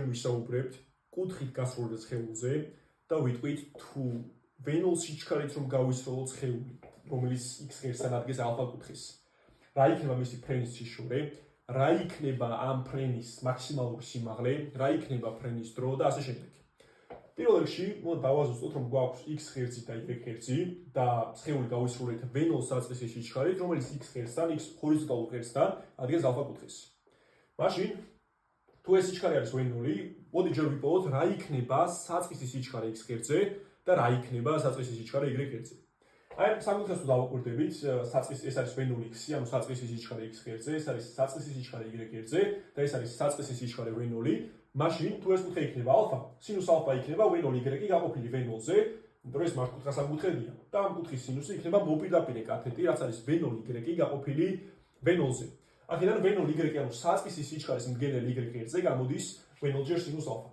ვისაუბრებთ კუთხით გასროლილ სხეულზე და ვიტყვით თუ ვენოლ სიჩქარით რომ გავისროლოთ სხეული, რომელიც x ღერძთან ადგეს ალფა კუთხის. რა იქნება მისი ფრენის სიშორე, რა იქნება ამ ფრენის მაქსიმალური სიმაღლე, რა იქნება ფრენის დრო და ასე შემდეგ. პირველ რიგში, დავაზუსტოთ რომ გვაქვს x ღერძი და y ღერძი და სხეული გავისროლეთ ვენოლ საწყისის სიჩქარით, რომელიც x ღერძთან, x ჰორიზონტალურ ღერძთან ადგეს ალფა კუთხის. მაშინ თუ ეს სიჩქარე არის ვენოლი, მოდი ჯერ ვიპოვოთ რა იქნება საწყისის სიჩქარე x ღერძზე და რა იქნება საწყისის სიჩქარე y ღერძზე. აი, სამკუთხედს თუ დავაკვირდებით, ეს არის ვენოლი x-ი, ანუ საწყისის სიჩქარე x ღერძზე, ეს არის საწყისის სიჩქარე y ღერძზე და ეს არის საწყისის სიჩქარე ვენოლი. მაშინ თუ ეს კუთხე იქნება ალფა, სინუს ალფა იქნება ვენოლი y გაყოფილი ვენოლზე, იმიტომ რომ ეს მართკუთხა სამკუთხედია და ამ კუთხის სინუსი იქნება მოპირდაპირე კათეტი, რაც არის ვენოლი y გაყოფილი ვენოლზე. აქედან ვენოლ y, ანუ საწყისის სიჩქარის მდგენელი y ღერძზე გამოდის ვენოლ ჯერ სინუს ალფა.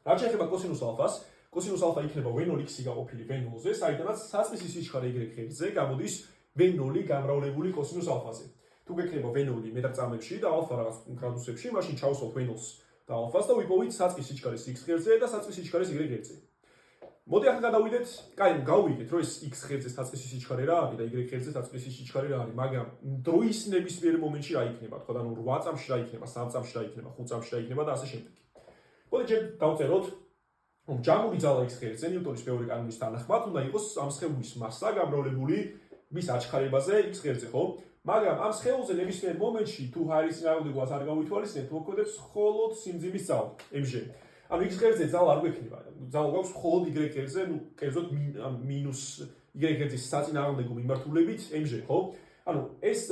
რაც შეეხება კოსინუს ალფას, კოსინუს ალფა იქნება ვენოლ x გაყოფილი ვენოლზე, საიდანაც საწყისის სიჩქარე y ღერძზე გამოდის ვენოლი გამრავლებული კოსინუს ალფაზე. თუ გექნება ვენოლი მეტრწამებში და ალფა რაღაც გრადუსებში, მაშინ ჩავსვათ ვენოლს და ალფას და ვიპოვით საწყის სიჩქარის x ღერძზე და საწყის სიჩქარის y ღერძზე. მოდი ახლა გადავიდეთ, გავიგეთ, რომ ეს x ღერძზე საწყისის სიჩქარე რა არის და y ღერძზე საწყისის სიჩქარე რა არის, მაგრამ დროის ნებისმიერ მომენტში რა იქნება, თქვა და 8 წამში რა იქნება, 3 წამში რა იქნება, 5 წამში რა იქნება და ასე შემდეგ. მოდი ჯერ დავწეროთ, რომ ჯამური ძალა x ღერძზე ნიუტონის მეორე კანონის თანახმად უნდა იყოს ამ სხეულის მასა გამრავლებული მის აჩქარებაზე x ღერძზე, ხო? მაგრამ ამ სხეულზე ნებისმიერ მომენტში თუ ჰაერის წინააღმდეგობას არ გავითვალისწინებთ, მოქმედებს მხოლოდ სიმძიმის ძალა, mg. ანუ x ღერძზე ძალა არ გვექნება. ძალა გვაქვს მხოლოდ y ღერძზე, კერძოდ მინუს y ღერძის საწინააღმდეგო მიმართულებით mg, ხო? ანუ ეს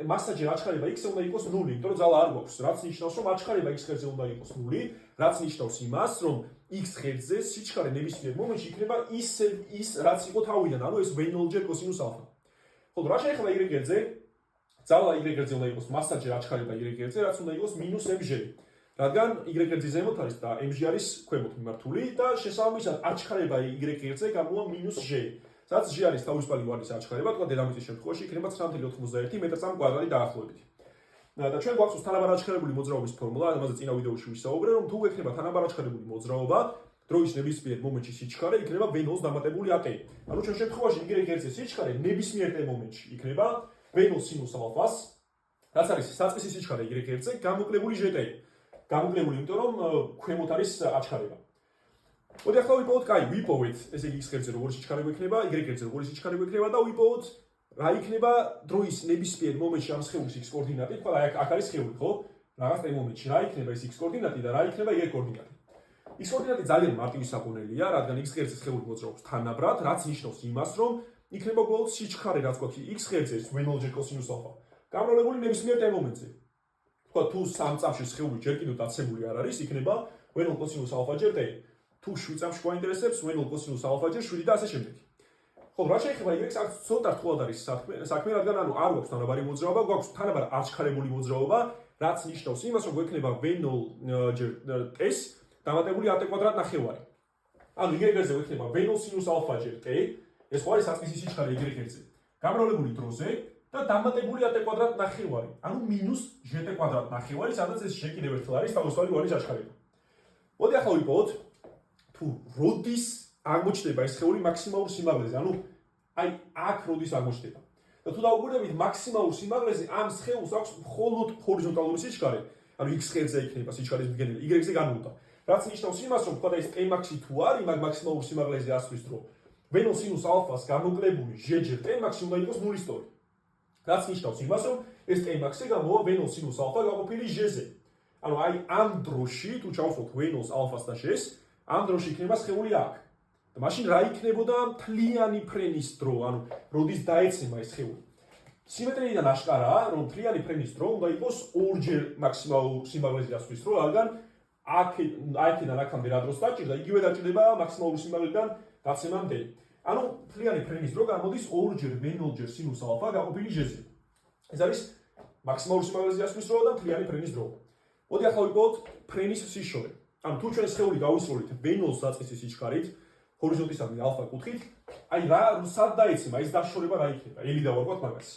მასა ჯერ აჩქარება x-ზე უნდა იყოს 0, იმიტომ რომ ძალა არ გვაქვს, რაც ნიშნავს, რომ აჩქარება x ღერძზე უნდა იყოს 0, რაც ნიშნავს იმას, რომ x ღერძზე სიჩქარე ნებისმიერ მომენტში იქნება ის რაც იყო თავიდან, ანუ ეს ვენოლ ჯერ კოსინუს ალფა. ხოლო რა შეეხება y ღერძზე, ძალა y ღერძზე უნდა იყოს მასა ჯერ აჩქარება y ღერძზე, რაც უნდა იყოს მინუს mg. რადგან y ღერძი ზემოთ არის და mg არის ქვემოთ მიმართული და შესაბამისად აჩქარება y ღერძზე გამოვა მინუს g. სადაც g არის თავისუფალი ვარდის აჩქარება, თქვა დედამიწის შემთხვევაში იქნება 9.91 მეტრწამ კვადრატი დაახლოებით. და ჩვენ გვაქვს თანაბარ აჩქარებული მოძრაობის ფორმულა, ამაზე წინა ვიდეოში ვისაუბრე, რომ თუ გვექნება თანაბარ აჩქარებული მოძრაობა, დროის ნებისმიერ მომენტში სიჩქარე იქნება ვენოლს დამატებული at. ანუ ჩვენ შემთხვევაში y ღერძზე სიჩქარე ნებისმიერ მომენტში იქნება ვენოლ სინუს ალფას, რაც არის საწყისის სიჩქარე y ღერძზე გამოკლებული ჟტ. გამოკლებული, იმიტომ რომ ქვემოთ არის აჩქარება. მოდი ახლა ვიპოვეთ, ესე იგი x ღერძზე როგორი სიჩქარე გვექნება, y ღერძზე როგორი სიჩქარე გვექნება და ვიპოვოთ რა იქნება დროის ნებისმიერ მომენტში ამ სხეულის x კოორდინატი, თქვა აქ არის სხეული, ხო? რაღაც მომენტში რა იქნება ეს x კოორდინატი და რა იქნება y კოორდინატი. x კოორდინატი ძალიან მარტივი საკონელია, რადგან x ღერძზე სხეული მოძრაობს თანაბრად, რაც ნიშნავს იმას, რომ იქნება უბრალოდ სიჩქარე, რაც გვაქვს x ღერძზე, ვენოლ ჯერ კოსინუს ალფა, გამრავლებული ნებისმიერ მომენტზე. თქვა თუ 3 წამში სხეული ჯერ კიდევ დაცემული არ არის, იქნება ვენოლ კოსინუს ალფა ჯერ t. თუ 7 წამში გვაინტერესებს ვენოლ კოსინუს ალფა ჯერ 7 და ასე შემდეგ. ხოლო რა შეეხება y-ს, აქ ცოტა რთულად არის საქმე, რადგან ანუ არ გვაქვს თანაბარი მოძრაობა, გვაქვს თანაბარ აჩქარებული მოძრაობა, რაც ნიშნავს იმას, რომ გვექნება ვენოლ ჯერ t-ს დამატებული at კვადრატ ნახევარი. ანუ y ღერძზე გვექნება ვენოლ სინუს ალფა ჯერ t, ეს ხო არის საწყისის სიჩქარე y ღერძზე. გამრავლებული დროზე და დამატებული at კვადრატ ნახევარი, ანუ მინუს ჟტ კვადრატ ნახევარი, სადაც ეს შეკიდევ ერთხელ არის თავისუფალი ვარის აჩქარება. მოდი ახლა ვიპოვოთ, თუ როდის აღმოჩნდება ეს სხეული მაქსიმალურ სიმაღლეზე, ანუ აი აქ როდის აღმოჩნდება. და თუ დავუკვირდებით მაქსიმალურ სიმაღლეზე, ამ სხეულს აქვს მხოლოდ ჰორიზონტალური სიჩქარე, ანუ x ღერძზე იქნება სიჩქარის მდგენელი, y ღერძზე განულა. რაც ნიშნავს იმას, რომ თქვა და ეს t-მაქსი თუ არის მაგ მაქსიმალურ სიმაღლეზე ასვლის დრო, ვენოლ სინუს ალფას გამოკლებული g ჯერ t-მაქსი უნდა იყოს 0-ის ტოლი. რაც ნიშნავს იმას, რომ ეს t-მაქსი გამოვა ვენოლ სინუს ალფა გაყოფილი g-ზე. ანუ აი ამ დროში, თუ ჩავსვათ ვენოლს ალფას და g-ს, ამ დროში იქნება სხეული აქ. და მაშინ რა იქნებოდა მთლიანი ფრენის დრო, ანუ როდის დაეცემა ეს სხეული. სიმეტრიიდან აშკარაა, რომ მთლიანი ფრენის დრო უნდა იყოს ორჯერ მაქსიმალურ სიმაღლეზე ასვლის დრო, რადგან აქედან აქამდე რა დროს დაჭირდა, იგივე დაჭირდება მაქსიმალური სიმაღლიდან დაცემამდე. ანუ მთლიანი ფრენის დრო გამოდის ორჯერ ვენოლ ჯერ სინუს ალფა გაყოფილი g-ზე. ეს არის მაქსიმალური სიმაღლეზე ასვლის დრო და მთლიანი ფრენის დრო. მოდი ახლა ვიპოვოთ ფრენის სიშორე. ანუ თუ ჩვენ სხეული გავისროლით ვენოლ საწყისის სიჩქარით, ჰორიზონტისადმი ალფა კუთხით, აი რა სად დაეცემა ეს დაშორება რა იქნება? ელი დავარქვათ მაგას.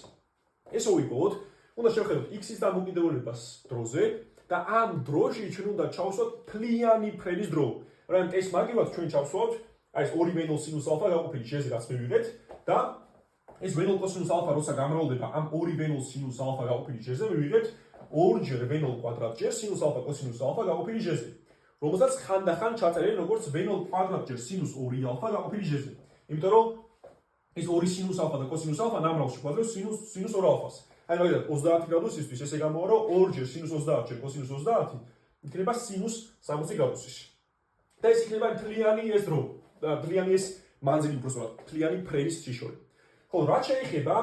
ესო ვიპოვოთ, უნდა შევხედოთ x-ის დამოკიდებულებას დროზე და ამ დროში ჩვენ უნდა ჩავსვათ მთლიანი ფრენის დრო. რადგან ეს მაგივად ჩვენ ჩავსვათ, აი ეს 2 ვენოლ სინუს ალფა გაყოფილი ჟ-ზე რაც მივიღეთ და ეს ვენოლ კოსინუს ალფა როცა გამრავლდება ამ 2 ვენოლ სინუს ალფა გაყოფილი ჟ-ზე მივიღეთ 2 ვენოლ კვადრატ ჟ სინუს ალფა კოსინუს ალფა გაყოფილი ჟ-ზე. რომელსაც ხანდახან ჩაწერენ როგორც ვენოლ კვადრატ ჟ სინუს 2 ალფა გაყოფილი ჟ-ზე. იმიტომ რომ ეს 2 სინუს ალფა და კოსინუს ალფა ნამრავლში გვაძლევს სინუს 2 ალფას. აი მაგალითად 30 გრადუსისთვის ესე გამოვა რომ 2 ჟ სინუს 30 ჟ კოსინუს 30 იქნება სინუს 60 გრადუსში. და ეს იქნება მთლიანი ეს დრო, მთლიანი ეს მანძილი უბრალოდ მთლიანი ფრენის შიშორი. ხო, რაც შეეხება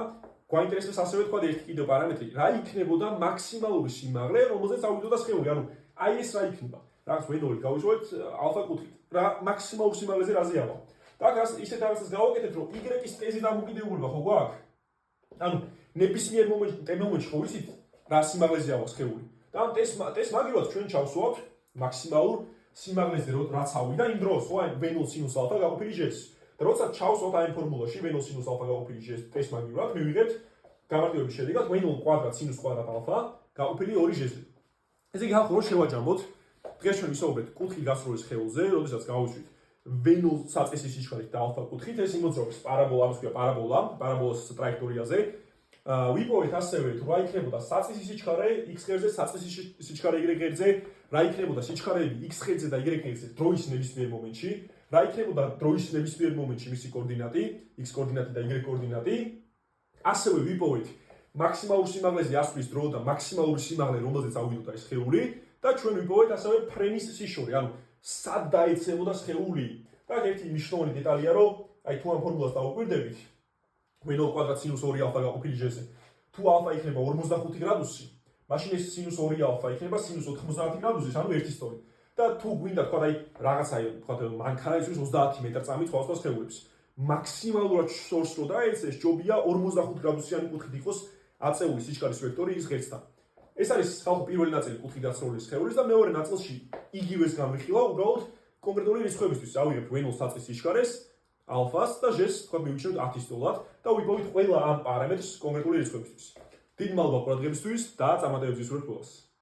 გვაინტერესებს ასევე თქვა ერთი კიდევ პარამეტრი, რა იქნებოდა მაქსიმალური სიმაღლე, რომელზეც ავიდოდა სხეული, ანუ აი ეს რა იქნება. რაც ვენოლი გავიშვათ ალფა კუთხით, რა მაქსიმალურ სიმაღლეზე რაზე ავა. და აქ ისეთ რაღაცას გავაკეთეთ, რომ y-ის ტეზი დამოკიდებულება ხო გვაქვს? ანუ ნებისმიერ მომენტში ხო ვიცით რა სიმაღლეზე ავა სხეული. და ამ ტეს მაგივად ჩვენ ჩავსვათ მაქსიმალურ სიმაღლეზე, რაც ავიდა იმ დროს, ხო, აი ვენოლ სინუს ალფა გაყოფილი ჟ-ს. და როცა ჩავსვათ აი ამ ფორმულაში ვენოლ სინუს ალფა გაყოფილი ჟ-ს ტეს მაგივად მივიღეთ გამარტივების შედეგად ვენოლ კვადრატ სინუს კვადრატ ალფა გაყოფილი 2 ჟ-ზე. ესე იგი ახლა რომ შევაჯამოთ, დღეს ჩვენ ვისაუბრეთ კუთხით გასროლის სხეულზე, როდესაც გავუშვით ვენოლ საწყისი სიჩქარით და ალფა კუთხით, ეს იმოძრაობს პარაბოლა, ამას ქვია პარაბოლას ტრაექტორიაზე. ვიპოვეთ ასევე თუ რა იქნებოდა საწყისი სიჩქარე x ღერძზე, საწყისი სიჩქარე y ღერძზე, რა იქნებოდა სიჩქარეები x ღერძზე და y ღერძზე დროის ნებისმიერ მომენტში, რა იქნებოდა დროის ნებისმიერ მომენტში მისი კოორდინატი, x კოორდინატი და y კოორდინატი. ასევე ვიპოვეთ მაქსიმალურ სიმაღლეზე ასვლის დრო და მაქსიმალური სიმაღლე, რომელზეც ავიდოდა ეს სხეული და ჩვენ ვიპოვეთ ასევე ფრენის სიშორი, ანუ სად დაეცემოდა სხეული. და ერთი მნიშვნელოვანი დეტალია, რომ აი თუ ამ ფორმულას დავუკვირდებით ვენოლ კვადრატ სინუს 2 ალფა გაყოფილი ჟ-ზე. თუ ალფა იქნება 45 გრადუსი, მაშინ ეს სინუს 2 ალფა იქნება სინუს 90 გრადუსის, ანუ ერთი სწორი. და თუ გვინდა თქვა აი რაღაცა თქვა მანქანაისთვის 30 მეტრწამით სხვადასხვა სხეულებს. მაქსიმალურად შორს რო დაეცეს, ჯობია 45 გრადუსიანი კუთხით იყოს აწეული სიჩქარის ვექტორი x ღერძთან. ეს არის ხალხო პირველი ნაწილი კუთხით გასროლის სხეულის და მეორე ნაწილში იგივეს გამიხილა უბრალოდ კონკრეტული რიცხვებისთვის. ავიღებთ ვენოლ საწყის სიჩქარეს, ალფას და ჟ-ს თქვა მივიჩნევთ 10 სტოლად და ვიპოვით ყველა ამ პარამეტრს კონკრეტული რიცხვებისთვის. დიდი მადლობა ყურადღებისთვის და წარმატებებს ვისურვებთ ყველას.